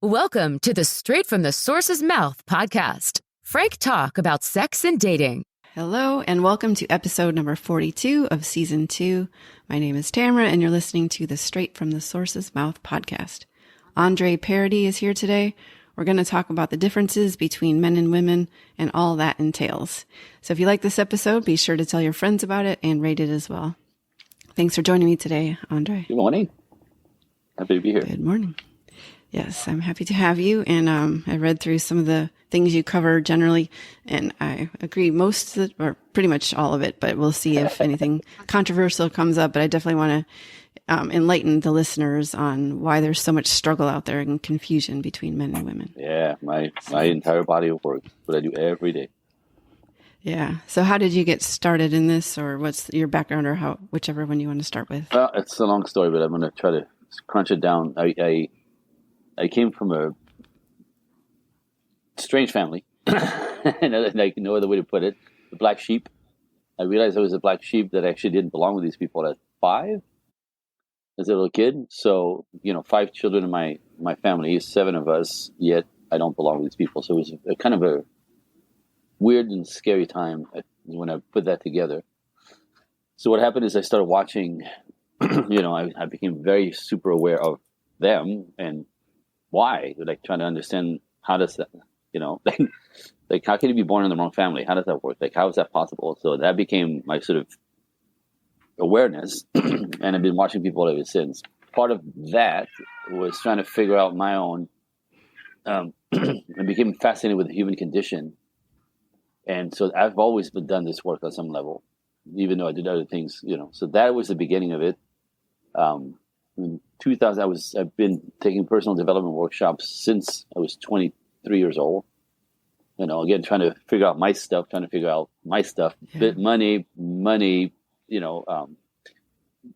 Welcome to the Straight from the Source's Mouth podcast. Frank talk about sex and dating. Hello, and welcome to episode number 42 of season 2. My name is Tamara, and you're listening to the Straight from the Source's Mouth podcast. Andre Paradis is here today. We're going to talk about the differences between men and women and all that entails. So if you like this episode, be sure to tell your friends about it and rate it as well. Thanks for joining me today, Andre. Good morning. Happy to be here. Good morning. Yes, I'm happy to have you. And I read through some of the things you cover generally, and I agree most of it, or pretty much all of it, but we'll see if anything controversial comes up. But I definitely want to enlighten the listeners on why there's so much struggle out there and confusion between men and women. Yeah, my entire body of work, what I do every day. Yeah. So how did you get started in this, or what's your background, or whichever one you want to start with? Well, it's a long story, but I'm going to try to crunch it down. I came from a strange family, like no other way to put it. The black sheep. I realized I was a black sheep that actually didn't belong with these people at 5 as a little kid. So, 5 children in my family, 7 of us, yet I don't belong with these people. So it was a kind of a weird and scary time when I put that together. So what happened is I started watching, I became very super aware of them and why, like trying to understand how does that, like how can you be born in the wrong family? How does that work? Like, how is that possible? So that became my sort of awareness, and I've been watching people ever since. Part of that was trying to figure out my own, I became fascinated with the human condition. And so I've always done this work on some level, even though I did other things, so that was the beginning of it. In 2000, I've been taking personal development workshops since I was 23 years old. Again, trying to figure out my stuff. Yeah. Money,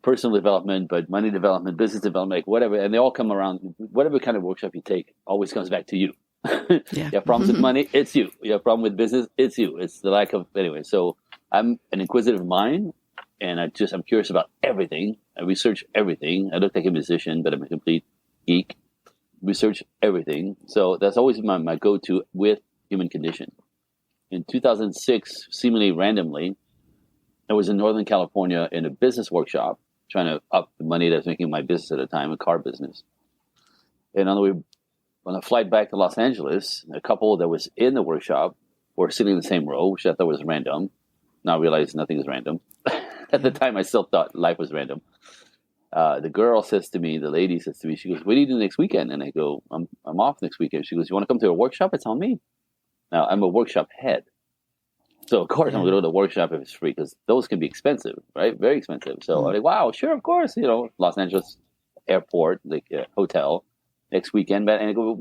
personal development, but money development, business development, like whatever. And they all come around, whatever kind of workshop you take, always comes back to you. Yeah. You have problems with money, it's you. You have a problem with business, it's you. It's the lack of, anyway. So I'm an inquisitive mind, and I'm curious about everything. I research everything. I look like a musician, but I'm a complete geek. Research everything. So that's always my go-to with human condition. In 2006, seemingly randomly, I was in Northern California in a business workshop, trying to up the money that I was making in my business at the time, a car business. And on a flight back to Los Angeles, a couple that was in the workshop were sitting in the same row, which I thought was random. Now I realize nothing is random. At the time, I still thought life was random. The lady says to me, she goes, "What do you do next weekend?" And I go, I'm off next weekend. She goes, "You want to come to a workshop?" It's on me. Now, I'm a workshop head. So, of course, I'm going to go to the workshop if it's free, because those can be expensive, right? Very expensive. So I'm like, wow, sure, of course. Los Angeles airport, like hotel, next weekend. And I go,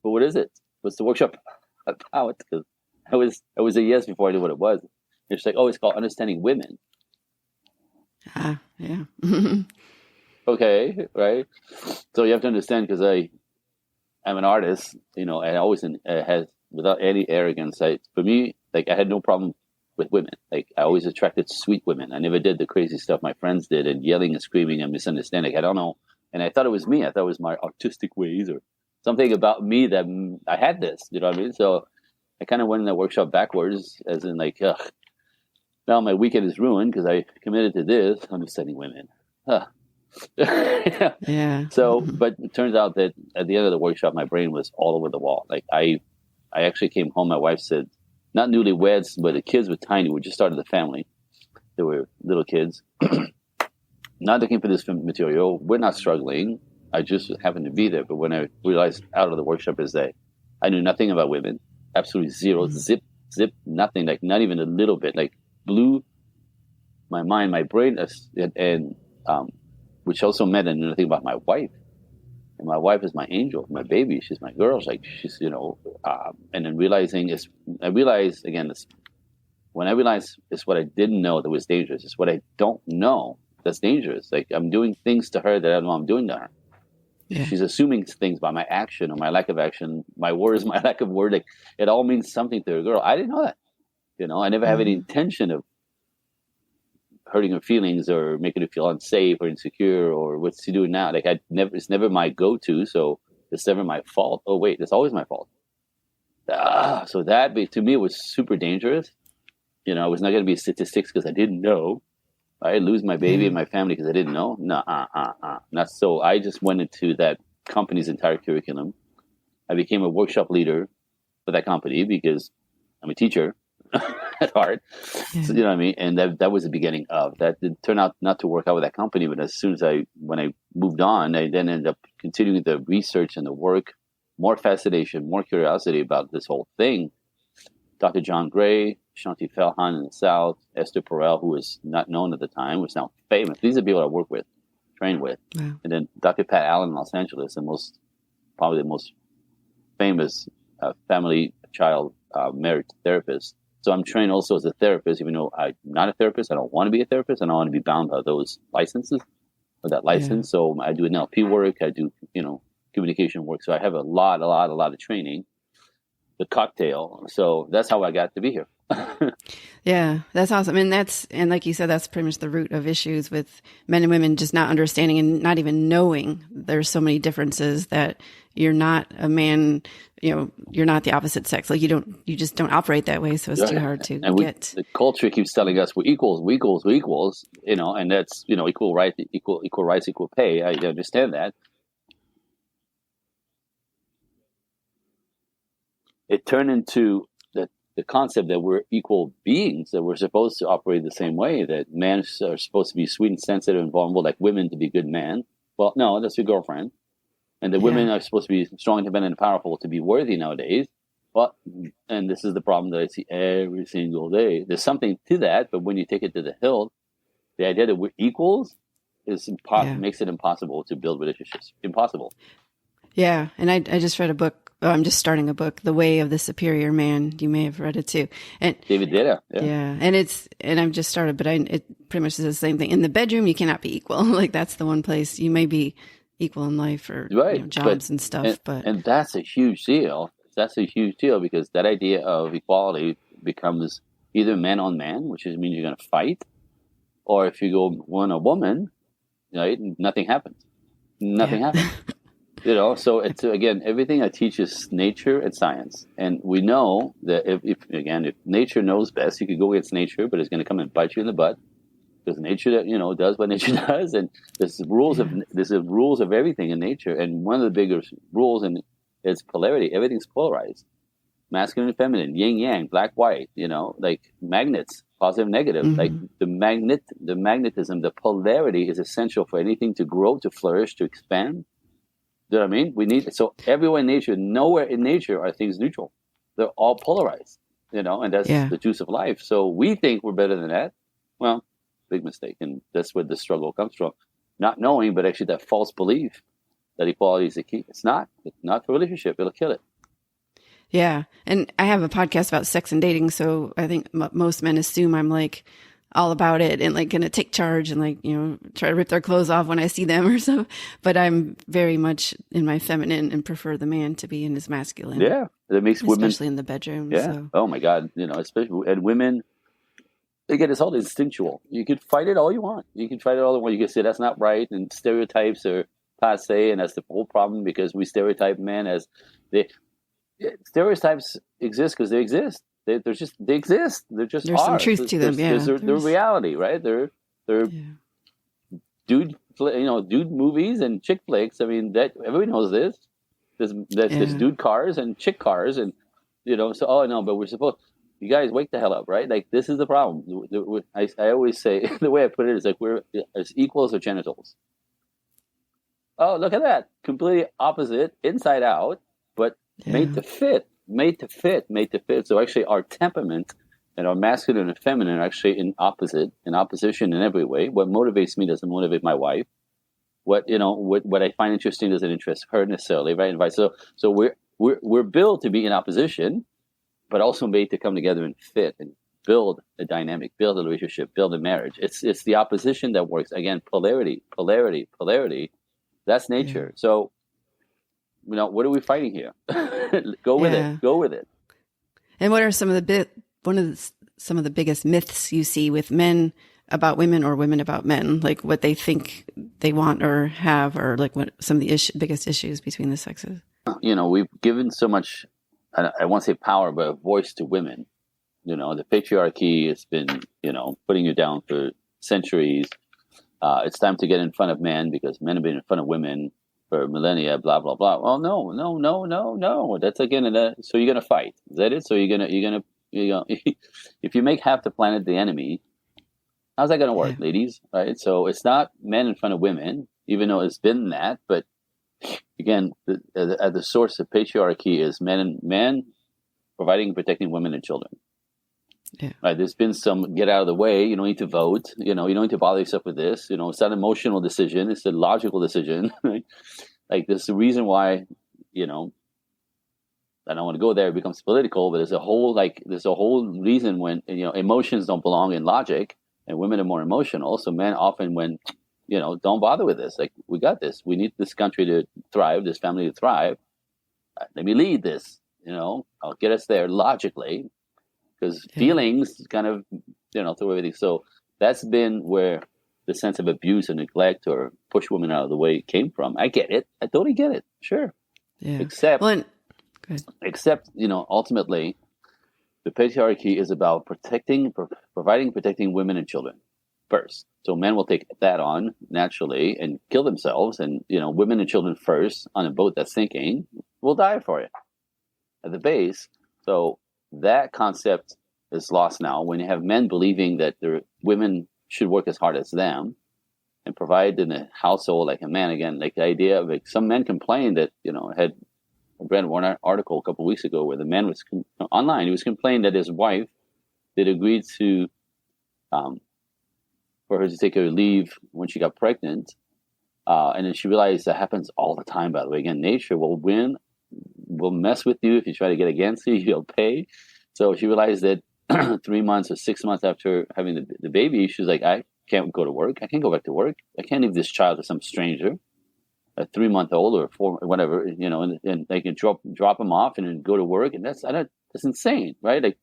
what is it? What's the workshop about? Because I was a yes before I knew what it was. It's like, it's called Understanding Women. Yeah. Okay, right. So you have to understand, because I'm an artist, and I always has, without any arrogance, for me, like, I had no problem with women. Like, I always attracted sweet women. I never did the crazy stuff my friends did, and yelling and screaming and misunderstanding. I don't know. And I thought it was me. I thought it was my artistic ways or something about me that I had this. You know what I mean? So I kind of went in the workshop backwards, as in like, now my weekend is ruined because I committed to this. Understanding women. Yeah. So, but it turns out that at the end of the workshop, my brain was all over the wall. Like, I actually came home. My wife said, not newlyweds, but the kids were tiny. We just started the family. They were little kids. Not looking for this material. We're not struggling. I just happened to be there. But when I realized out of the workshop is that I knew nothing about women. Absolutely zero. Zip, nothing. Like, not even a little bit. Like, blew my mind, my brain, and which also meant I knew nothing about my wife. And my wife is my angel, my baby. She's my girl. She's and then I realized again, when I realized it's what I didn't know that was dangerous. It's what I don't know that's dangerous. Like, I'm doing things to her that I don't know I'm doing to her. Yeah. She's assuming things by my action or my lack of action, my words, my lack of word. Like, it all means something to a girl. I didn't know that. I never have any intention of hurting her feelings or making her feel unsafe or insecure or what's she doing now. Like, it's never my go-to. So It's never my fault. Oh, wait, it's always my fault. So that, to me, was super dangerous. I was not going to be statistics because I didn't know. I'd lose my baby and my family because I didn't know. No, not so. I just went into that company's entire curriculum. I became a workshop leader for that company because I'm a teacher at heart. So, you know what I mean? And that was the beginning of that. It turned out not to work out with that company, but as soon as when I moved on, I then ended up continuing the research and the work, more fascination, more curiosity about this whole thing. Dr. John Gray, Shanti Felhan in the South, Esther Perel, who was not known at the time, was now famous. These are people I work with, trained with. Wow. And then Dr. Pat Allen in Los Angeles, probably the most famous family child marriage therapist. So I'm trained also as a therapist, even though I'm not a therapist. I don't want to be a therapist. I don't want to be bound by those licenses or that license. Yeah. So I do NLP work. I do, communication work. So I have a lot of training. The cocktail. So that's how I got to be here. Yeah, that's awesome. And like you said, that's pretty much the root of issues with men and women just not understanding and not even knowing there's so many differences that you're not a man, you're not the opposite sex. Like you just don't operate that way. So it's too hard to get. The culture keeps telling us we're equals, and that's, equal rights, equal pay. I understand that. It turned into the concept that we're equal beings, that we're supposed to operate the same way, that men are supposed to be sweet and sensitive and vulnerable, like women to be good men. Well, no, that's your girlfriend. And the women are supposed to be strong, independent, and powerful to be worthy nowadays. And this is the problem that I see every single day. There's something to that, but when you take it to the hilt, the idea that we're equals makes it impossible to build relationships. Impossible. Yeah, and I just read a book. I'm just starting a book, The Way of the Superior Man. You may have read it too. And David Data. Yeah, and I've just started, but it pretty much is the same thing. In the bedroom, you cannot be equal. Like that's the one place you may be equal in life or jobs and stuff. And that's a huge deal. That's a huge deal because that idea of equality becomes either man on man, which means you're going to fight, or if you go one a woman, right, nothing happens. Nothing happens. So it's, again, everything I teach is nature and science. And we know that if nature knows best, you could go against nature, but it's going to come and bite you in the butt. There's nature that, does what nature does. And there's rules of everything in nature. And one of the biggest rules is polarity. Everything's polarized. Masculine and feminine, yin yang, black, white, like magnets, positive, negative. Mm-hmm. Like the magnetism, the polarity is essential for anything to grow, to flourish, to expand. You know what I mean? We need so everywhere in nature, nowhere in nature are things neutral. They're all polarized, and that's the juice of life. So we think we're better than that. Well, big mistake, and that's where the struggle comes from. Not knowing, but actually that false belief that equality is the key. It's not. It's not for a relationship. It'll kill it. Yeah, and I have a podcast about sex and dating, so I think most men assume I'm like all about it and like going to take charge and like, try to rip their clothes off when I see them or so. But I'm very much in my feminine and prefer the man to be in his masculine. Yeah. That makes women. Especially in the bedroom. Yeah. So. Oh my God. Especially, and women, again, it's all instinctual. You could fight it all you want. You can fight it all you want. You can say that's not right. And stereotypes are passe. And that's the whole problem because we stereotype men as stereotypes exist because they exist. They exist. There's some truth to them. There's reality, right? They're dude movies and chick flicks. I mean, that everybody knows this. There's dude cars and chick cars, and but we're supposed. You guys wake the hell up, right? Like this is the problem. I always say the way I put it is like we're as equals or genitals. Oh, look at that! Completely opposite, inside out, but made to fit. So actually our temperament and our masculine and feminine are actually in opposition in every way. What motivates me doesn't motivate my wife. What I find interesting doesn't interest her necessarily, right? And vice. So we're built to be in opposition, but also made to come together and fit and build a dynamic, build a relationship, build a marriage. It's the opposition that works. Again, polarity. That's nature. Yeah. So what are we fighting here? Go with it. And what are some of the biggest myths you see with men about women or women about men, like what they think they want or have, or like what some of the biggest issues between the sexes. We've given so much, I won't say power, but a voice to women. The patriarchy has been, putting you down for centuries. It's time to get in front of men because men have been in front of women for millennia, blah, blah, blah. Well, no. That's again, so you're going to fight. Is that it? So you're going to, if you make half the planet the enemy, how's that going to work, ladies? Right? So it's not men in front of women, even though it's been that. But again, at the source of patriarchy is men providing and protecting women and children. Yeah. Right. There's been some get out of the way. You don't need to vote. You don't need to bother yourself with this. It's not an emotional decision. It's a logical decision. Right? Like there's the reason why, I don't want to go there. It becomes political, but there's a whole reason when, emotions don't belong in logic and women are more emotional. So men often don't bother with this. Like, we got this. We need this country to thrive, this family to thrive. Let me lead this, I'll get us there logically. Because feelings kind of, through everything. So that's been where the sense of abuse and neglect or push women out of the way came from. I get it. I totally get it. Sure. Yeah. Except, ultimately, the patriarchy is about protecting women and children first. So men will take that on naturally and kill themselves. And, women and children first on a boat that's sinking will die for it at the base. So that concept is lost now when you have men believing that their women should work as hard as them and provide in the household like a man. Again, like the idea of some men complain that, I read one article a couple of weeks ago where the man was online. He was complaining that his wife did agree to, for her to take her leave when she got pregnant. And then she realized that happens all the time, by the way. Again, nature will mess with you if you try to get against you. You'll pay. So she realized that 3 months or 6 months after having the baby, she was like, I can't go to work. I can't go back to work. I can't leave this child to some stranger, a 3-month-old or 4, whatever, and they can drop him off and then go to work. And that's insane, right? Like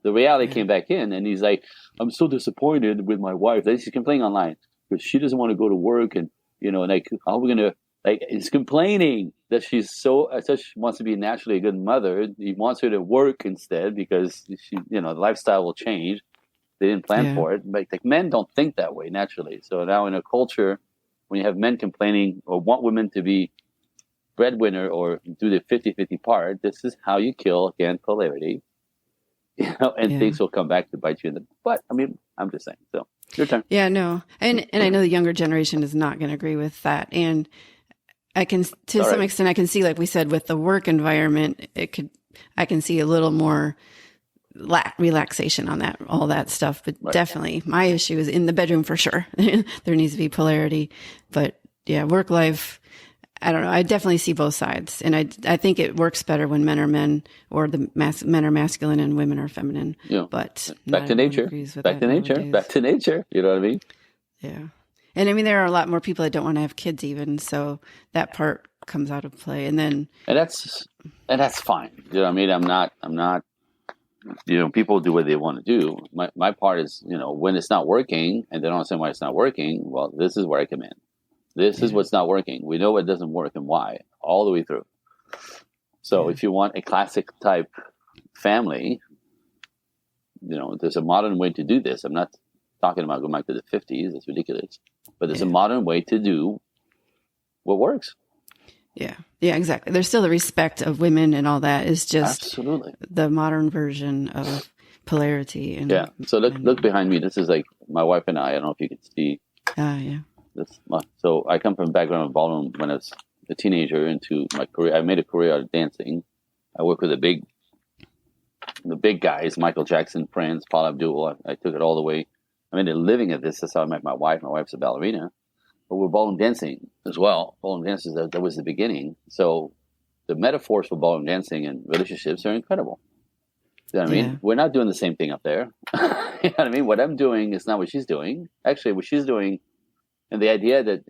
the reality came back in, and he's like, I'm so disappointed with my wife. She's complaining online because she doesn't want to go to work, and like, how are we gonna? Like, he's complaining that she's such wants to be naturally a good mother. He wants her to work instead because she, the lifestyle will change. They didn't plan for it. But like, men don't think that way naturally. So now in a culture, when you have men complaining or want women to be breadwinner or do the 50-50 part, this is how you kill, again, polarity. And things will come back to bite you in the butt. I mean, I'm just saying. So your turn. Yeah, no. And I know the younger generation is not going to agree with that. And I can, to some extent, I can see, like we said, with the work environment, I can see a little more relaxation on that, all that stuff. But definitely, my issue is in the bedroom for sure. There needs to be polarity. But yeah, work life, I don't know. I definitely see both sides, and I think it works better when men are men, or men are masculine and women are feminine. Yeah. But back to nature. Back to nature. Back to nature. You know what I mean? Yeah. And I mean, there are a lot more people that don't want to have kids even, so that part comes out of play. And that's fine. You know what I mean? I'm not, people do what they want to do. My part is, when it's not working and they don't understand why it's not working, well, this is where I come in. This is what's not working. We know what doesn't work and why, all the way through. So if you want a classic type family, there's a modern way to do this. I'm not talking about going back to the 50s. That's ridiculous. But there's a modern way to do what works. Yeah. Yeah, exactly. There's still the respect of women and all that. Is just the modern version of polarity. And So look behind me. This is like my wife and I don't know if you can see. Yeah. So I come from a background of ballroom when I was a teenager into my career. I made a career out of dancing. I worked with the big guys, Michael Jackson, Prince, Paula Abdul. I took it all the way. I made a living at this. That's how I met my wife. My wife's a ballerina. But we're ballroom dancing as well. Ballroom dancers, that was the beginning. So the metaphors for ballroom dancing and relationships are incredible. You know what I mean? We're not doing the same thing up there. You know what I mean? What I'm doing is not what she's doing. Actually, what she's doing, and the idea that,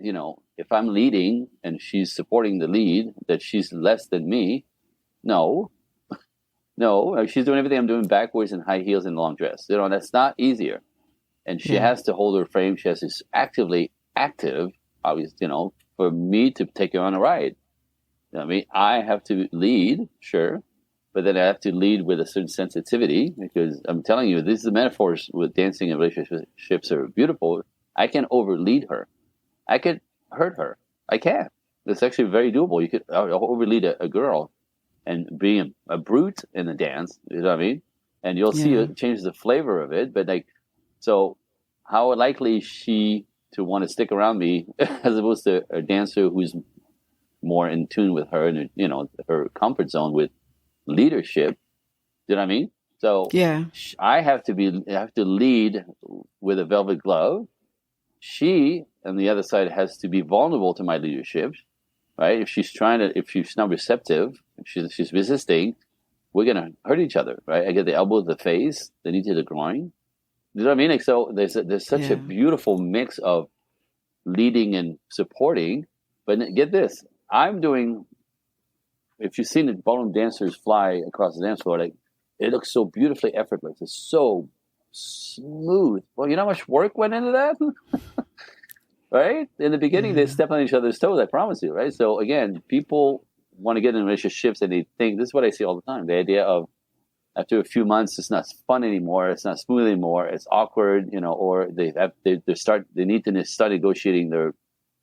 if I'm leading and she's supporting the lead, that she's less than me. No, she's doing everything I'm doing backwards in high heels and long dress. That's not easier. And she has to hold her frame. She has to actively active, obviously, for me to take her on a ride. You know what I mean? I have to lead, sure, but then I have to lead with a certain sensitivity, because I'm telling you, these are the metaphors with dancing and relationships are beautiful. I can overlead her. I could hurt her. I can. It's actually very doable. You could overlead a girl and being a brute in the dance, you know what I mean? And you'll see it changes the flavor of it. But so how likely is she to want to stick around me as opposed to a dancer who's more in tune with her and, her comfort zone with leadership? You know what I mean? So I have to lead with a velvet glove. She, on the other side, has to be vulnerable to my leadership, right? If she's not receptive, if she's resisting, we're gonna hurt each other, right? I get the elbow to the face, the knee to the groin. You know what I mean? So there's such a beautiful mix of leading and supporting. But get this, I'm doing. If you've seen the ballroom dancers fly across the dance floor, it looks so beautifully effortless. It's so smooth. Well, you know how much work went into that? Right? In the beginning, they step on each other's toes, I promise you, right? So again, people want to get in relationships and they think, this is what I see all the time, the idea of after a few months, it's not fun anymore, it's not smooth anymore, it's awkward, or they need to start negotiating their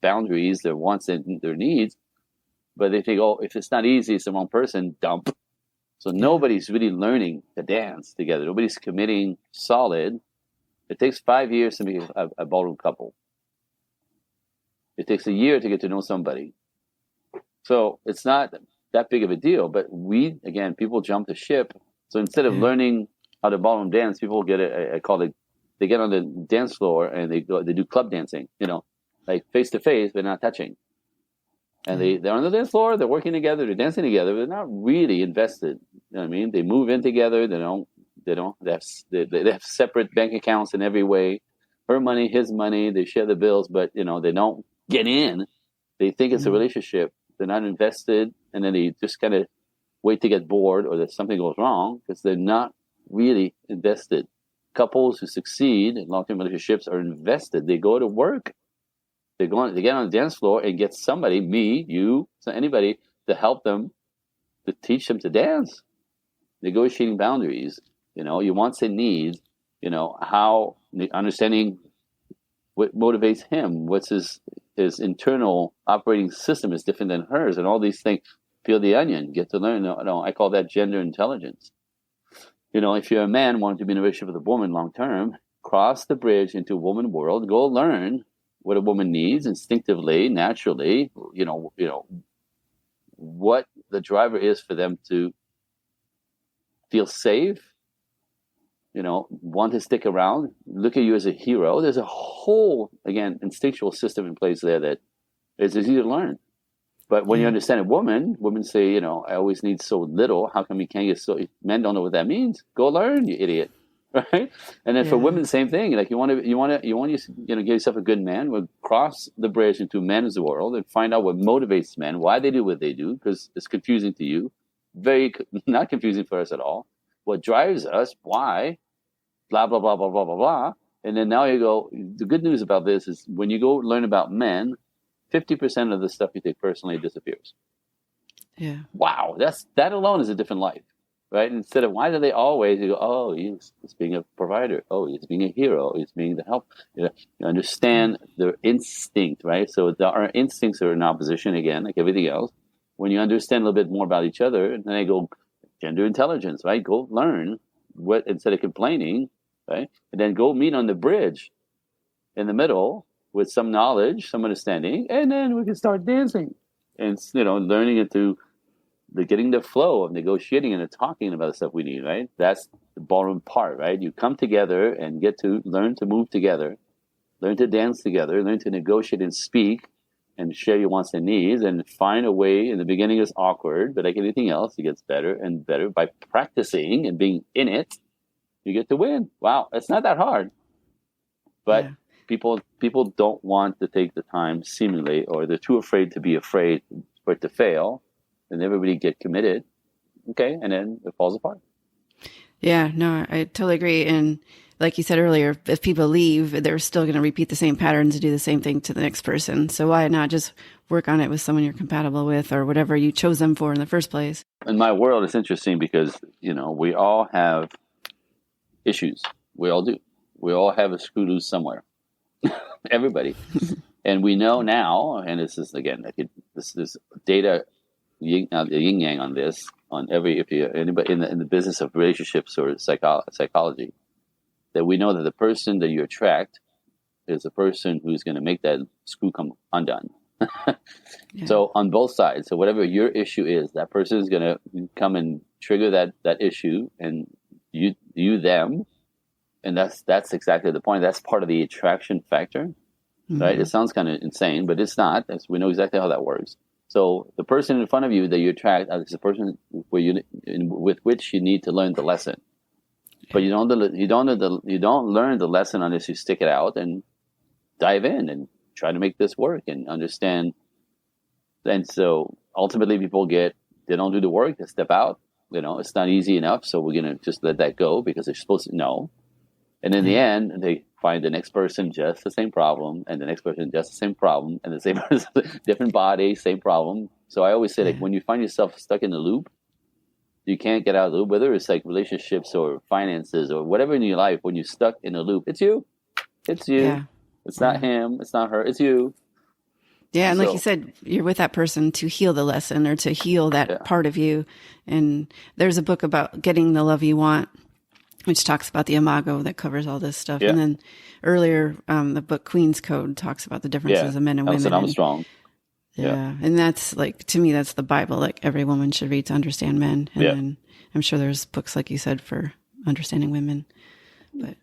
boundaries, their wants and their needs. But they think, oh, if it's not easy, it's the wrong person, dump. So nobody's really learning to dance together. Nobody's committing solid. It takes 5 years to be a ballroom couple. It takes a year to get to know somebody. So it's not that big of a deal. But people jump the ship. So instead of learning how to ballroom dance, people get they get on the dance floor and they do club dancing, like face to face, but not touching. And they're on the dance floor, they're working together, they're dancing together, they're not really invested. You know what I mean? They move in together, they have separate bank accounts in every way. Her money, his money, they share the bills, but they don't get in. They think it's a relationship. They're not invested, and then they just kind of wait to get bored or that something goes wrong because they're not really invested. Couples who succeed in long-term relationships are invested. They go to work. They get on the dance floor and get somebody, me, you, anybody, to help them, to teach them to dance. Negotiating boundaries, your wants and needs, how understanding what motivates him, what's his internal operating system is different than hers, and all these things. Peel the onion, get to learn. No, I call that gender intelligence. If you're a man wanting to be in a relationship with a woman long term, cross the bridge into a woman world, go learn what a woman needs instinctively, naturally, what the driver is for them to feel safe, want to stick around, look at you as a hero. There's a whole, again, instinctual system in place there that is easy to learn. But when you understand a woman, women say, I always need so little. How come you can't get so? Men don't know what that means. Go learn, you idiot. Right? And then for women, the same thing. Like you want to give yourself a good man. Well, cross the bridge into men's world and find out what motivates men, why they do what they do, because it's confusing to you. Very not confusing for us at all. What drives us? Why? Blah blah blah blah blah blah blah. And then now you go. The good news about this is when you go learn about men, 50% of the stuff you take personally disappears. Yeah. Wow, that alone is a different life. Right? Instead of why do they always, you go, oh, he's being a provider. Oh, he's being a hero. He's being the help. You understand their instinct, right? So our instincts are in opposition again, like everything else. When you understand a little bit more about each other, and then I go gender intelligence, right? Go learn what instead of complaining, right? And then go meet on the bridge in the middle with some knowledge, some understanding, and then we can start dancing and learning into getting the flow of negotiating and talking about the stuff we need, right? That's the ballroom part, right? You come together and get to learn to move together, learn to dance together, learn to negotiate and speak and share your wants and needs and find a way. In the beginning it's awkward, but like anything else, it gets better and better. By practicing and being in it, you get to win. Wow, it's not that hard. But people don't want to take the time, seemingly, or they're too afraid to be afraid for it to fail. And everybody get committed, okay, and then it falls apart. Yeah, no, I totally agree. And like you said earlier, if people leave, they're still going to repeat the same patterns and do the same thing to the next person. So why not just work on it with someone you're compatible with or whatever you chose them for in the first place? In my world, it's interesting because, we all have issues. We all do. We all have a screw loose somewhere. Everybody. And we know now, and this is, again, this is data, yin yang on this, if you're anybody in the business of relationships or psychology, that we know that the person that you attract is the person who's going to make that screw come undone. Yeah. So on both sides, so whatever your issue is, that person is going to come and trigger that issue, and you them, and that's exactly the point. That's part of the attraction factor, right? It sounds kind of insane, but it's not. We know exactly how that works. So the person in front of you that you attract is the person with which you need to learn the lesson. But you don't learn the lesson unless you stick it out and dive in and try to make this work and understand. And so ultimately they don't do the work, they step out. It's not easy enough, so we're going to just let that go because they're supposed to know. And in the end, they find the next person just the same problem, and the next person just the same problem, and the same person, different body, same problem. So I always say, when you find yourself stuck in a loop, you can't get out of the loop, whether it's like relationships or finances or whatever in your life. When you're stuck in a loop, it's you. It's you. Yeah. It's not him. It's not her. It's you. Yeah, and like you said, you're with that person to heal the lesson or to heal that part of you. And there's a book about getting the love you want, which talks about the imago that covers all this stuff. Yeah. And then earlier, the book Queen's Code talks about the differences of men and women. I'm strong. Yeah. And that's to me, that's the Bible, like every woman should read to understand men. And then I'm sure there's books, like you said, for understanding women. But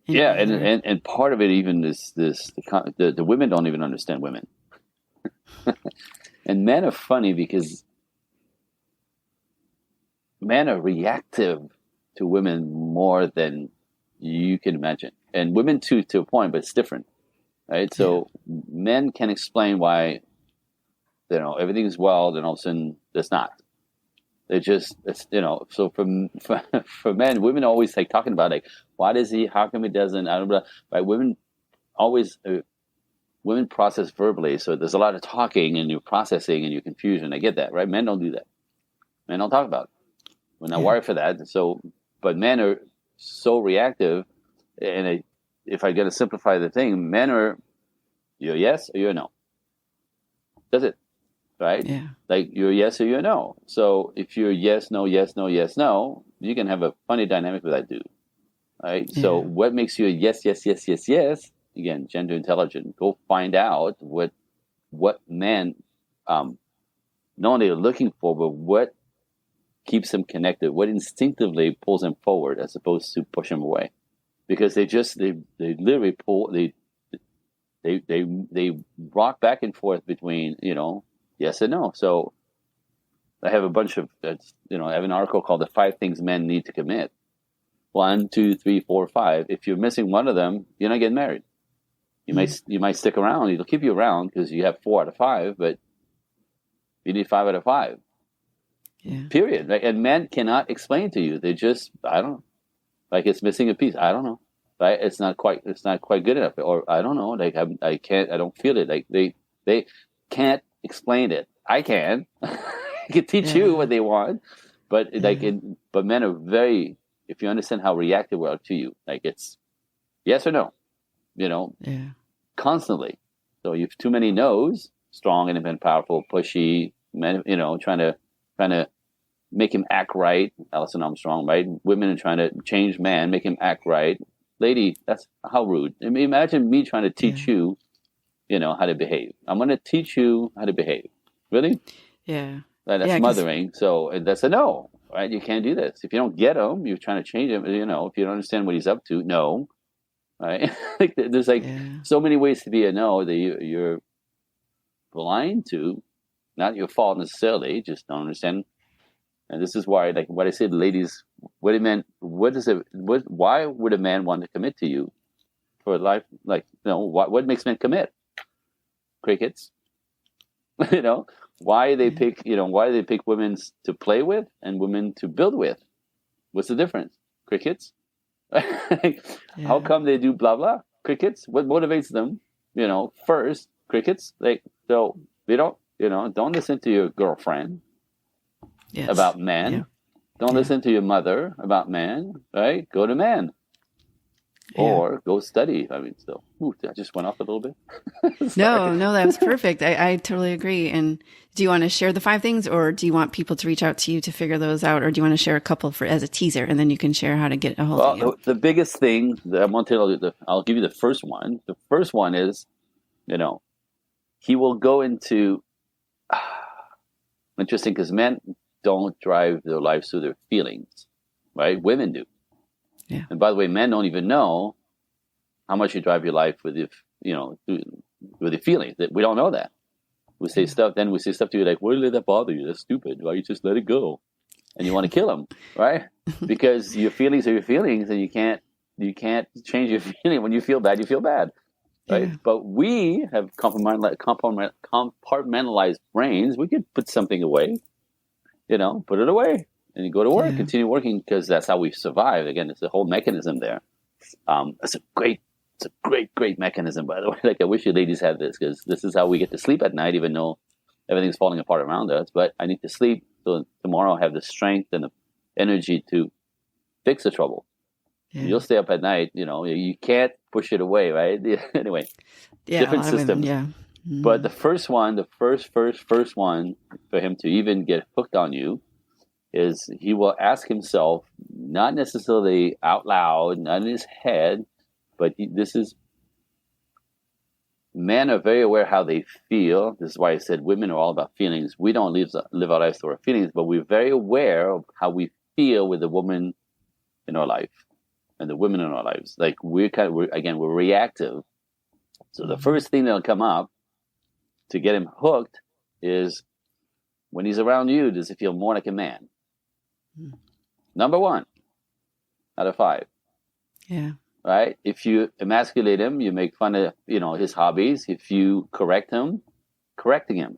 and part of it even is the women don't even understand women. And men are funny because men are reactive to women more than you can imagine, and women too, to a point, but it's different, right? So men can explain why everything's well, then all of a sudden it's not. So for men, women always like talking about like, why does he? How come he doesn't? I don't know. Right? Women always women process verbally, so there's a lot of talking and you're processing and you're confusion. I get that, right? Men don't do that. Men don't talk about it. We're not wired for that. So, but men are so reactive, and if I got to simplify the thing, men are you're yes or you're no. That's it. Right? Yeah. Like you're yes or you're no. So if you're yes, no, yes, no, yes, no, you can have a funny dynamic with that dude. Right? Yeah. So what makes you a yes, yes, yes, yes, yes? Again, gender intelligent. Go find out what men not only are looking for, but what keeps them connected, what instinctively pulls them forward as opposed to push them away. Because they literally pull they rock back and forth between, yes and no. So I have a bunch of, I have an article called The 5 Things Men Need to Commit. 1, 2, 3, 4, 5. If you're missing one of them, you're not getting married. You might stick around. It'll keep you around because you have 4 out of 5, but you need 5 out of 5. Yeah. Period. Right? And men cannot explain to you. They just, I don't know. Like it's missing a piece. I don't know. Right? It's not quite good enough. Or I don't know. Like I don't feel it. Like they can't explain it. I can. I can teach you what they want, but but men are very. If you understand how reactive we are to you, like it's yes or no, constantly. So you have too many no's, strong, independent, powerful, pushy men, trying to make him act right. Alison Armstrong, right? Women are trying to change man, make him act right. Lady, that's how rude. I mean, imagine me trying to teach you, how to behave. I'm going to teach you how to behave. Really? Yeah. That's mothering. So that's a no, right? You can't do this. If you don't get him, you're trying to change him. If you don't understand what he's up to, no, right? There's so many ways to be a no that you're blind to. Not your fault necessarily, just don't understand. And this is why, like what I said, ladies, why would a man want to commit to you for life? Like, what makes men commit? Crickets. Why they pick women to play with and women to build with? What's the difference? Crickets. How come they do blah blah? Crickets. What motivates them? First crickets. So they don't listen to your girlfriend about men. Yeah. Don't listen to your mother about man. Right? Go to man. Or go study. I mean, I just went off a little bit. No, that was perfect. I totally agree. And do you want to share the 5 things, or do you want people to reach out to you to figure those out, or do you want to share a couple as a teaser, and then you can share how to get a hold of you? The biggest thing that I'm going to tell you, I'll give you the first one. The first one is, he will go into, interesting, because men don't drive their lives through their feelings, right? Women do. Yeah. And by the way, men don't even know how much you drive your life with with your feelings. We don't know that. We say stuff to you like, "Why did that bother you? That's stupid. Why you just let it go?" And you want to kill them, right? Because your feelings are your feelings, and you can't change your feeling. When you feel bad, you feel bad, right? Yeah. But we have compartmentalized brains. We could put something away, put it away. And you go to work, continue working, because that's how we survive. Again, it's a whole mechanism there. It's a great mechanism, by the way. Like, I wish you ladies had this, because this is how we get to sleep at night, even though everything's falling apart around us. But I need to sleep so tomorrow I have the strength and the energy to fix the trouble. Yeah. You'll stay up at night, you can't push it away, right? Anyway, different systems. Mm-hmm. But the first one, the first one for him to even get hooked on you, is he will ask himself, not necessarily out loud, not in his head, but men are very aware how they feel. This is why I said women are all about feelings. We don't live our lives through our feelings, but we're very aware of how we feel with the woman in our life and the women in our lives. Like, we're reactive. So the first thing that'll come up to get him hooked is, when he's around you, does he feel more like a man? Number 1 out of 5. Yeah. Right? If you emasculate him, you make fun of, his hobbies. If you correcting him,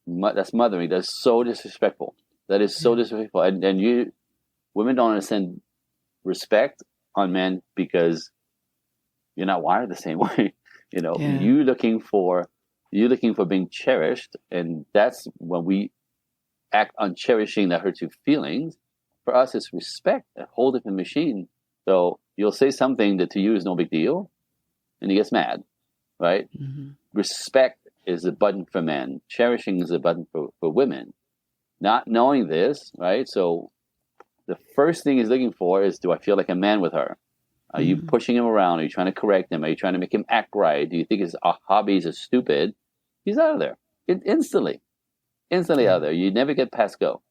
that's mothering. That's so disrespectful. That is so disrespectful. And women don't understand respect on men, because you're not wired the same way. You're looking for being cherished, and that's when we act on cherishing that hurts your feelings. For us, it's respect, a whole different machine. So you'll say something that to you is no big deal, and he gets mad, right? Mm-hmm. Respect is a button for men. Cherishing is a button for women. Not knowing this, right? So the first thing he's looking for is, do I feel like a man with her? Are you pushing him around? Are you trying to correct him? Are you trying to make him act right? Do you think his hobbies are stupid? He's out of there. Instantly out there. You never get past go.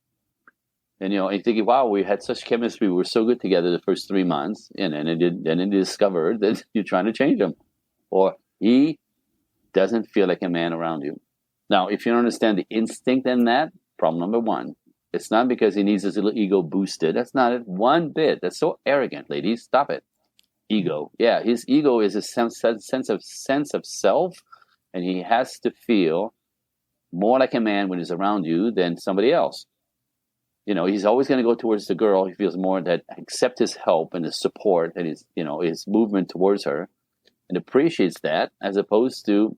And you're thinking, wow, we had such chemistry. We were so good together the first 3 months, and then it discovered that you're trying to change him, or he doesn't feel like a man around you. Now, if you don't understand the instinct in that, problem number 1. It's not because he needs his little ego boosted. That's not it one bit. That's so arrogant, ladies. Stop it. Ego. Yeah, his ego is a sense of self, and he has to feel more like a man when he's around you than somebody else. He's always going to go towards the girl. He feels more that accept his help and his support and his movement towards her, and appreciates that, as opposed to,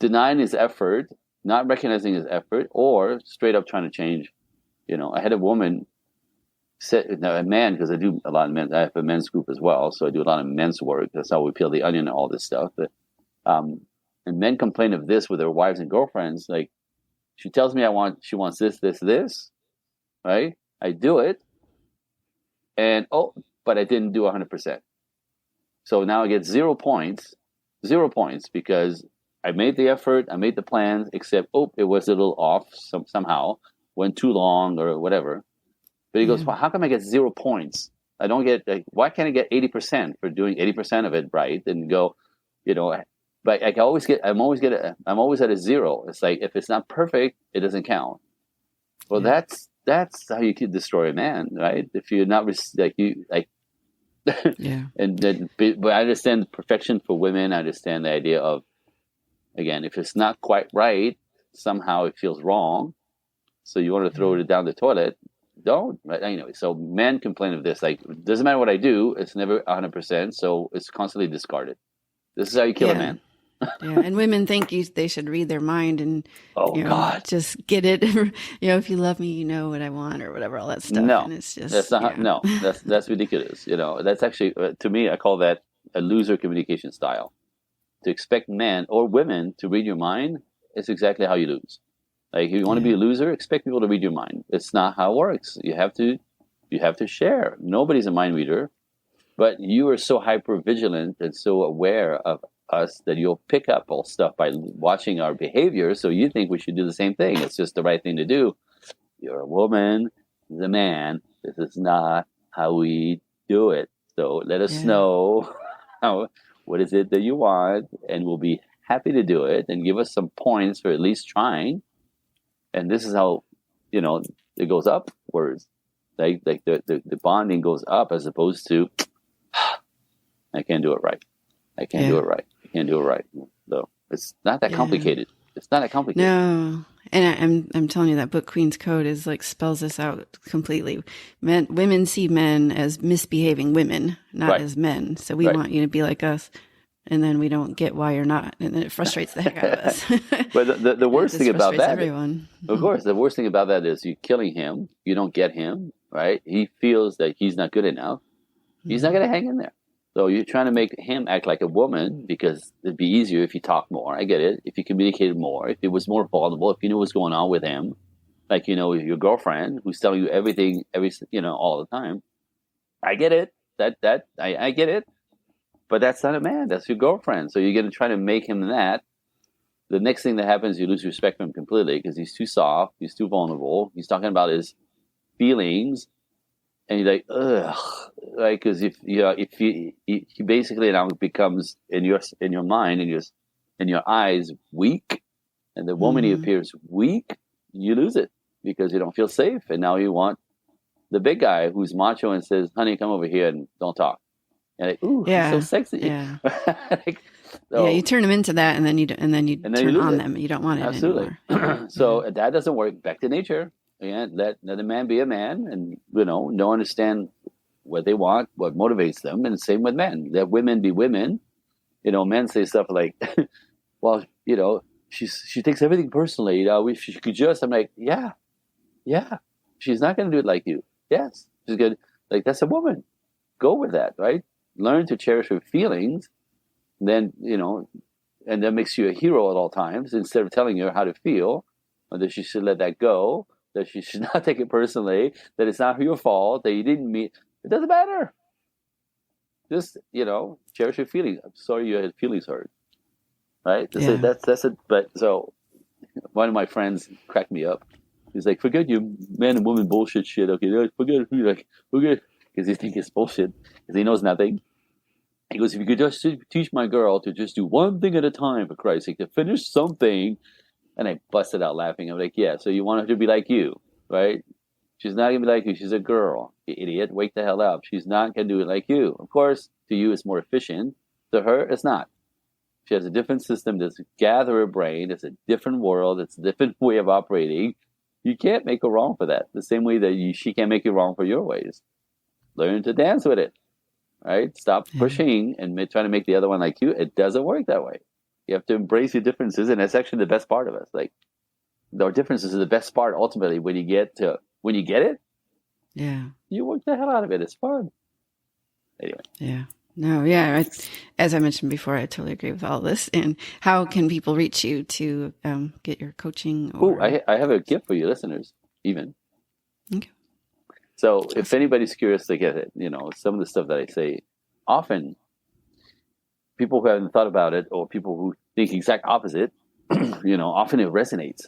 denying his effort, not recognizing his effort, or straight up trying to change. I had a woman, a man, because I do a lot of men. I have a men's group as well, so I do a lot of men's work. That's how we peel the onion and all this stuff. But, and men complain of this with their wives and girlfriends. Like, she tells me she wants this, right? I do it, and but I didn't do 100%. So now I get 0 points, because I made the effort, I made the plans, except it was a little off somehow, went too long or whatever. But he goes, well, how come I get 0 points? I don't get, why can't I get 80% for doing 80% of it right? And go, but I'm always at a 0. It's like, if it's not perfect, it doesn't count. Well, that's how you could destroy a man, right? If you're not yeah. And then, but I understand perfection for women. I understand the idea of, again, if it's not quite right, somehow it feels wrong. So you want to throw it down the toilet. Don't. Right? Anyway, so men complain of this. Like, doesn't matter what I do, it's never 100%. So it's constantly discarded. This is how you kill a man. Yeah, and women think they should read their mind and God, just get it. If you love me, you know what I want or whatever, all that stuff. No, and it's just that's not. No, that's ridiculous. That's actually to me, I call that a loser communication style. To expect men or women to read your mind is exactly how you lose. Like, if you want to be a loser, expect people to read your mind. It's not how it works. You have to share. Nobody's a mind reader, but you are so hyper vigilant and so aware of us that you'll pick up all stuff by watching our behavior. So you think we should do the same thing. It's just the right thing to do. You're a woman, the man. This is not how we do it. So let us know what is it that you want, and we'll be happy to do it, and give us some points for at least trying. And this is how, it goes upwards. Like the bonding goes up, as opposed to, I can't do it right. I can't do it right. I can't do it right. So it's not that complicated. It's not that complicated. No. And I'm telling you, that book Queen's Code is like spells this out completely. Women see men as misbehaving women, not as men. So we want you to be like us, and then we don't get why you're not, and then it frustrates the heck out of us. But the worst thing about that, everyone. Of course, the worst thing about that is you're killing him. You don't get him, right? He feels that he's not good enough. He's not going to hang in there. So you're trying to make him act like a woman because it'd be easier if you talk more. I get it. If you communicated more, if it was more vulnerable, if you knew what's going on with him, like, your girlfriend who's telling you everything, all the time. I get it. I get it. But that's not a man. That's your girlfriend. So you're going to try to make him that. The next thing that happens, you lose respect for him completely because he's too soft. He's too vulnerable. He's talking about his feelings. And you're like, ugh, right? Because if he basically now becomes in your mind and in your eyes weak, and the woman he appears weak, you lose it because you don't feel safe, and now you want the big guy who's macho and says, "Honey, come over here and don't talk." And like, ooh, he's so sexy. Yeah, so, you turn them into that, and then you turn on them. You don't want it anymore. So that doesn't work. Back to nature. Yeah, let a man be a man, and know understand what they want, what motivates them, and same with men. Let women be women. Men say stuff like, "Well, she takes everything personally. If she could just," I'm like, yeah, she's not going to do it like you. Yes, she's good. Like, that's a woman. Go with that, right? Learn to cherish her feelings, then and that makes you a hero at all times. Instead of telling her how to feel, or that she should let that go. That she should not take it personally, that it's not your fault, that you didn't meet. It doesn't matter. Just, cherish your feelings. I'm sorry you had feelings hurt. Right? That's it. But so one of my friends cracked me up. He's like, forget your man and woman bullshit shit. Okay, forget, because he thinks it's bullshit, because he knows nothing. He goes, if you could just teach my girl to just do one thing at a time, for Christ's sake, to finish something. And I busted out laughing. I'm like, yeah, so you want her to be like you, right? She's not going to be like you. She's a girl. You idiot. Wake the hell up. She's not going to do it like you. Of course, to you, it's more efficient. To her, it's not. She has a different system. That's gather her brain. It's a different world. It's a different way of operating. You can't make her wrong for that. The same way that she can't make you wrong for your ways. Learn to dance with it, right? Stop pushing and trying to make the other one like you. It doesn't work that way. You have to embrace your differences, and that's actually the best part of us. Like, our differences are the best part. Ultimately, when you get it, you work the hell out of it. It's fun. Anyway, as I mentioned before, I totally agree with all this. And how can people reach you to get your coaching? I have a gift for you listeners. Even okay. So, if anybody's curious to get it, some of the stuff that I say, often. People who haven't thought about it, or people who think exact opposite, often it resonates.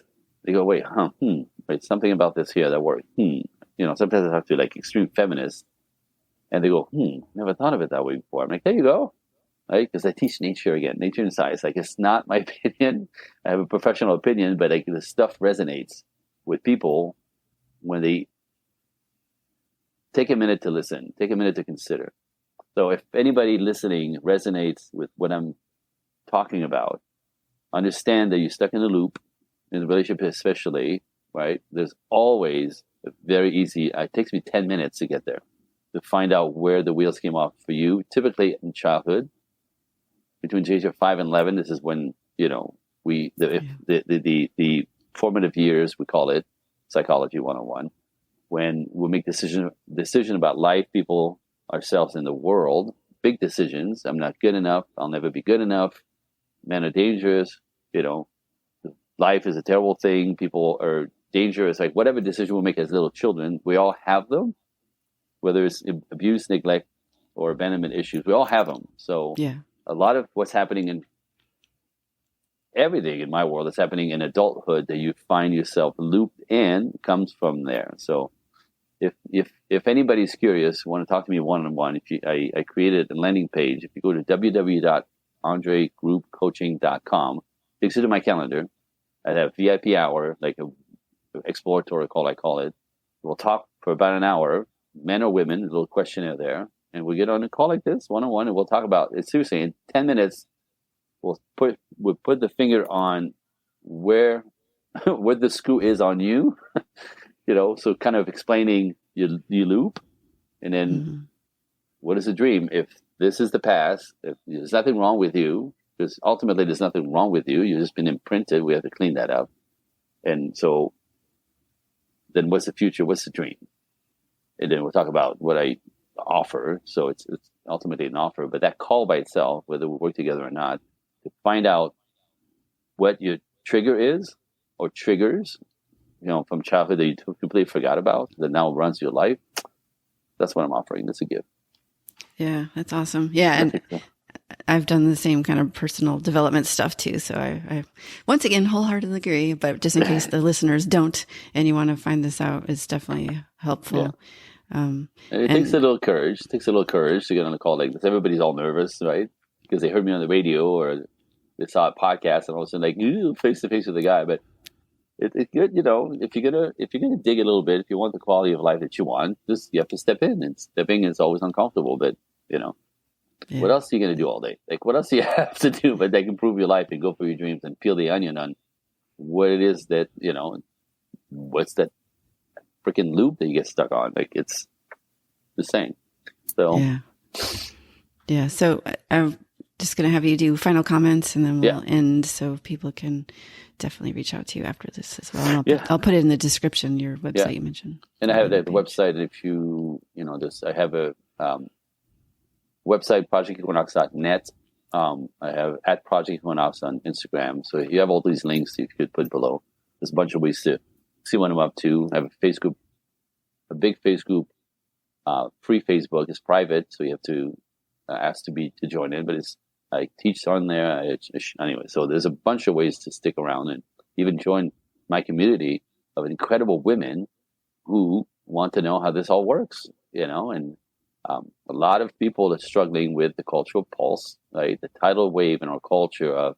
They go, wait, wait, something about this here that works. Sometimes I have to extreme feminists, and they go, never thought of it that way before. I'm like, there you go, right? Because I teach nature and science. Like, it's not my opinion. I have a professional opinion, but the stuff resonates with people when they take a minute to listen, take a minute to consider. So if anybody listening resonates with what I'm talking about, understand that you're stuck in a loop, in a relationship especially, right? There's always Very easy. It takes me 10 minutes to get there, to find out where the wheels came off for you. Typically in childhood, between the age of 5 and 11, this is when, the formative years, we call it psychology 101, when we make decision about life, people, ourselves, in the world. Big decisions. I'm not good enough. I'll never be good enough. Men are dangerous. Life is a terrible thing. People are dangerous. Like whatever decision we make as little children, we all have them. Whether it's abuse, neglect, or abandonment issues, we all have them. So a lot of what's happening in everything in my world that's happening in adulthood that you find yourself looped in comes from there. So if anybody's curious, want to talk to me one-on-one, I created a landing page. If you go to www.andregroupcoaching.com, takes you to my calendar. I have VIP hour, like a exploratory call, I call it. We'll talk for about an hour, men or women, a little questionnaire there, and we get on a call like this, one-on-one, and we'll talk about it. Seriously, in 10 minutes, we'll put the finger on where the screw is on you, so kind of explaining your loop, and then what is a dream? If this is the past, if there's nothing wrong with you, because ultimately there's nothing wrong with you, you've just been imprinted, we have to clean that up. And so then what's the future? What's the dream? And then we'll talk about what I offer. So it's ultimately an offer, but that call by itself, whether we work together or not, to find out what your trigger is or triggers, from childhood that you completely forgot about, that now runs your life. That's what I'm offering. That's a gift. Yeah, that's awesome. Yeah, and I've done the same kind of personal development stuff too. So I once again, wholeheartedly agree, but just in case the listeners don't and you want to find this out, it's definitely helpful. Yeah. It takes a little courage. It takes a little courage to get on a call like this. Everybody's all nervous, right? Because they heard me on the radio or they saw a podcast and all of a sudden face to face with the guy. But it's good, if you're gonna dig a little bit, if you want the quality of life that you want, you have to step in, and stepping is always uncomfortable. But what else are you gonna do all day? Like, what else do you have to do but like improve your life and go for your dreams and peel the onion on what it is that what's that freaking loop that you get stuck on? Like, it's the same. So yeah. So I'm just gonna have you do final comments, and then we'll end, so people can definitely reach out to you after this as well. And I'll put it in the description, your website you mentioned. And I have the website. If you, I have a website, projectequinox.net. I have at Project Equinox on Instagram. So you have all these links you could put below. There's a bunch of ways to see what I'm up to. I have a Facebook, a big Facebook, free Facebook. It's private, so you have to ask to join in, but I teach on there. Anyway, so there's a bunch of ways to stick around and even join my community of incredible women who want to know how this all works, and a lot of people are struggling with the cultural pulse, right? The tidal wave in our culture of,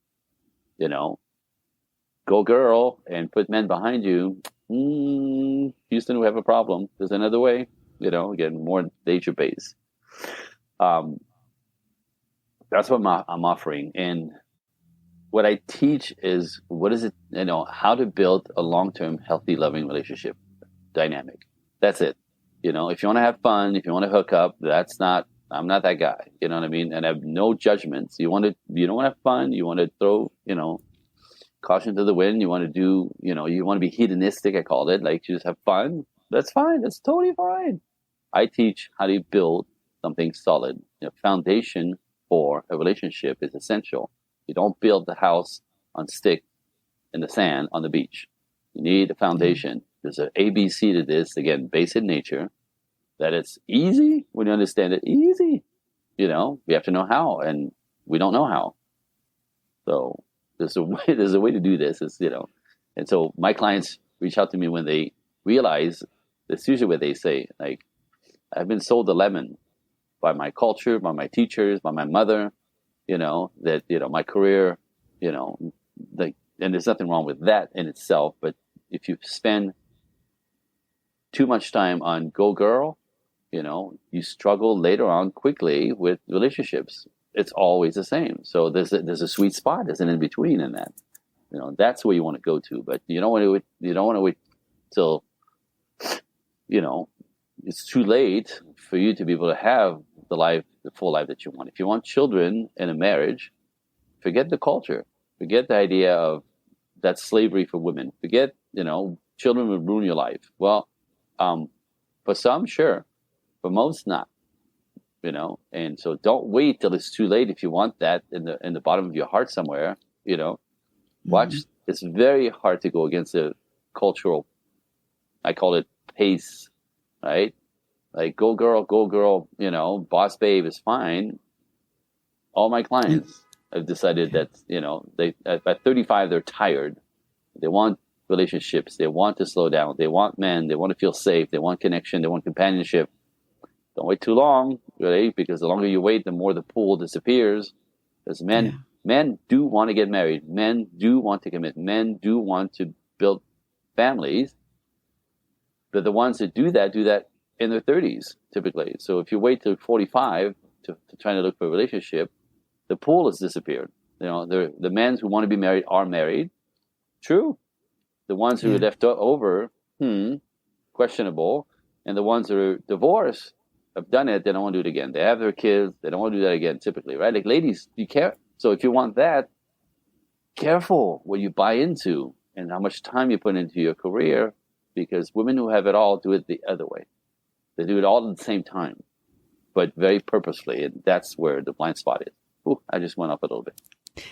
go girl and put men behind you. Houston, we have a problem. There's another way, again, more nature-based. That's what I'm offering. And what I teach is, how to build a long-term, healthy, loving relationship dynamic. That's it. If you want to have fun, if you want to hook up, I'm not that guy. You know what I mean? And I have no judgments. You don't want to have fun. You want to throw, caution to the wind. You want to do, you want to be hedonistic. I called it, like, you just have fun. That's fine. That's totally fine. I teach how to build something solid. Foundation for a relationship is essential. You don't build the house on stick in the sand on the beach. You need a foundation. There's an ABC to this, again, based in nature, that it's easy when you understand it. Easy. We have to know how, and we don't know how. So there's a way to do this. And so my clients reach out to me when they realize, that's usually what they say, like, I've been sold a lemon by my culture, by my teachers, by my mother, that, my career, and there's nothing wrong with that in itself. But if you spend too much time on go girl, you struggle later on quickly with relationships. It's always the same. So there's a sweet spot. There's an in between in that. That's where you want to go to. But you don't want to wait till it's too late for you to be able to have the full life that you want. If you want children in a marriage, forget the culture. Forget the idea of that slavery for women. Forget, children will ruin your life. Well, for some, sure. For most, not. And so don't wait till it's too late if you want that in the bottom of your heart somewhere. Watch. It's very hard to go against the cultural, I call it pace, right? Like go girl, boss babe is fine. All my clients have decided that they at 35 they're tired. They want relationships. They want to slow down. They want men. They want to feel safe. They want connection. They want companionship. Don't wait too long, really, because the longer you wait, the more the pool disappears. Because men do want to get married. Men do want to commit. Men do want to build families. But the ones that do that in their 30s, typically. So if you wait till 45 to try to look for a relationship, the pool has disappeared. The men who want to be married are married. True. The ones who are left over, questionable. And the ones that are divorced have done it, they don't want to do it again. They have their kids, they don't want to do that again, typically, right? Like, ladies, you care. So if you want that, careful what you buy into and how much time you put into your career, because women who have it all do it the other way. They do it all at the same time, but very purposefully, and that's where the blind spot is. Ooh, I just went up a little bit.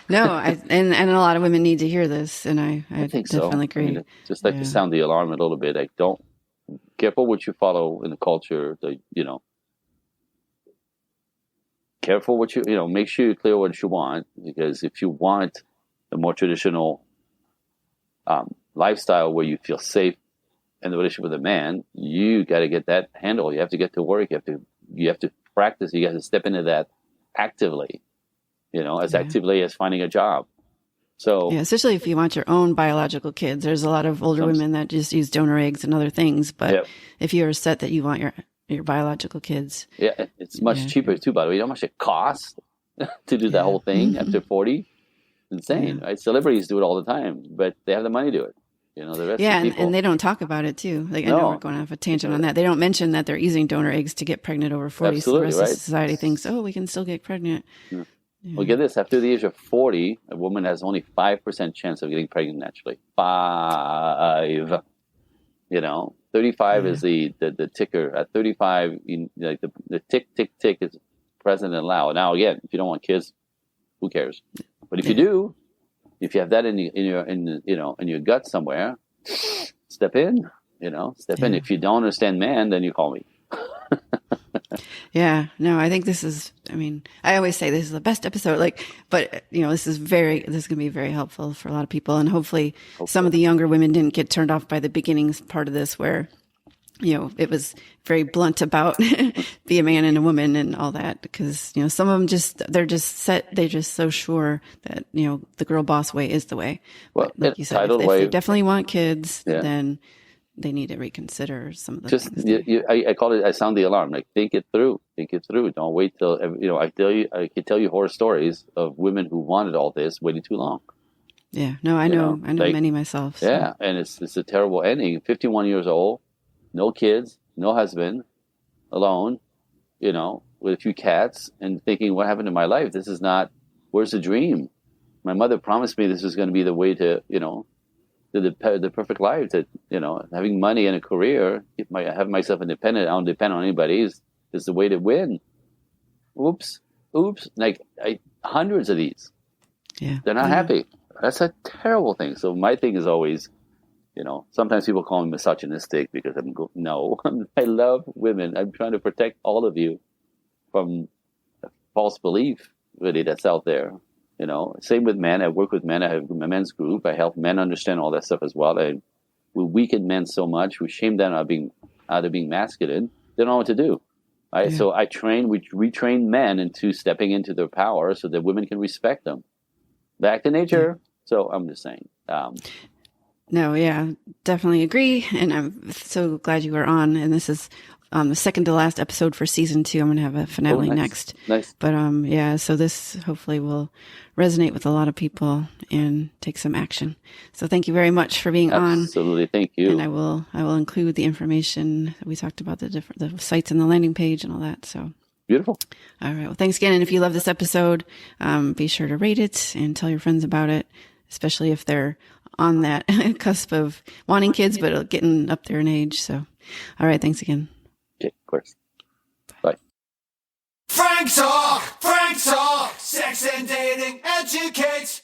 No, and a lot of women need to hear this, and I think definitely so. agree. Just like to sound the alarm a little bit. Like, don't careful what you follow in the culture. Careful what make sure you're clear what you want, because if you want a more traditional lifestyle where you feel safe in the relationship with a man, you got to get that handle. You have to get to work. You have to practice. You have to step into that actively, as actively as finding a job. So especially if you want your own biological kids. There's a lot of older women that just use donor eggs and other things. But if you're set that you want your biological kids. Yeah, it's much cheaper too, by the way. You know how much it costs to do that whole thing after 40? Insane, right? Celebrities do it all the time, but they have the money to do it. The rest of people. And they don't talk about it too. Like, I know we're going off a tangent on that. They don't mention that they're using donor eggs to get pregnant over 40. Absolutely, so the rest of society thinks, we can still get pregnant. Yeah. Well, get this. After the age of 40, a woman has only 5% chance of getting pregnant naturally. 5. 35 is the ticker. At 35, the tick, tick, tick is present and loud. Now, again, if you don't want kids, who cares? But if you do, if you have that in your gut somewhere, step in. Step in. If you don't understand man, then you call me. I think this is, I always say this is the best episode, but this is going to be very helpful for a lot of people. And hopefully some of the younger women didn't get turned off by the beginning part of this where, it was very blunt about be a man and a woman and all that. Because, some of them they're just so sure that, the girl boss way is the way. Well, but like you said, if they definitely want kids, then they need to reconsider some of the things. I call it, I sound the alarm. Like, think it through. Don't wait till, I can tell you horror stories of women who wanted all this waiting too long. Yeah, no, I know many myself. So. Yeah, and it's a terrible ending. 51 years old, no kids, no husband, alone, with a few cats, and thinking, what happened to my life? This is not, where's the dream? My mother promised me this was going to be the way to, the perfect life, that having money and a career, have myself independent, I don't depend on anybody, is the way to win. Oops, like hundreds of these. They're not happy. That's a terrible thing. So my thing is always, sometimes people call me misogynistic because no, I love women. I'm trying to protect all of you from a false belief, really, that's out there. Same with men. I work with men. I have a men's group. I help men understand all that stuff as well. We weaken men so much. We shame them out of being masculine. They don't know what to do. Right? Yeah. So we retrain men into stepping into their power so that women can respect them. Back to nature. Yeah. So I'm just saying. No, definitely agree. And I'm so glad you were on. And this is the second to last episode for season 2. I'm going to have a finale next. Nice. But yeah, so this hopefully will resonate with a lot of people and take some action. So thank you very much for being on. Absolutely, thank you. And I will include the information that we talked about, the sites and the landing page and all that. So beautiful. All right. Well, thanks again. And if you love this episode, be sure to rate it and tell your friends about it, especially if they're on that cusp of wanting kids, but getting up there in age. So, all right. Thanks again. Okay, of course. Bye. Frank Talk, Sex and Dating Educates.